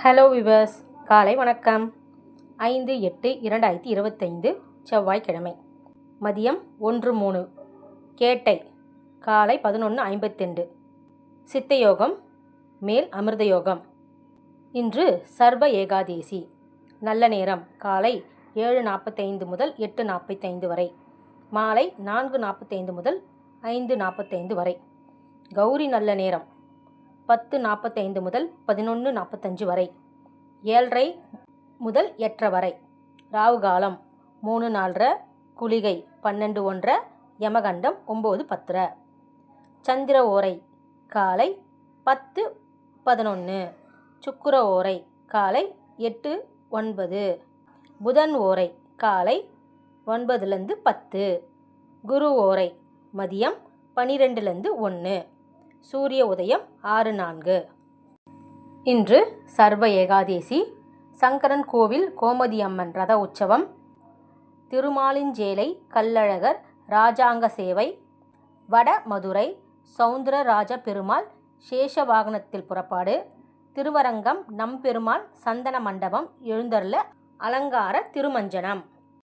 Hello viewers, காலை வணக்கம். 5/8/2025 செவ்வாய்க்கிழமை மதியம் 1:03. கேட்டை காலை 11:52. சித்தயோகம் மேல் அமிர்த யோகம். இன்று சர்வ ஏகாதேசி. நல்ல நேரம் காலை 7:45 முதல் 8:45 வரை, மாலை 4:45 முதல் 5:45 வரை. கௌரி நல்ல நேரம் 10:45 முதல் 11:45 வரை, 7:30 முதல் 8:30 வரை. ராவு காலம் 3:04, குளிகை 12:01, யமகண்டம் 9:10. சந்திர ஓரை காலை 10:11, சுக்கிர ஓரை காலை 8:09, புதன் ஓரை காலை 9:10, குரு ஓரை மதியம் 12:01, சூரிய உதயம் 6:04. இன்று சர்வ ஏகாதேசி. சங்கரன் கோவில் கோமதி அம்மன் ரத உற்சவம், திருமாலிஞ்சேலை கள்ளழகர் ராஜாங்க சேவை, வட மதுரை சௌந்தரராஜ பெருமாள் சேஷ வாகனத்தில் புறப்பாடு, திருவரங்கம் நம்பெருமாள் சந்தன மண்டபம் எழுந்தருள அலங்கார திருமஞ்சனம்.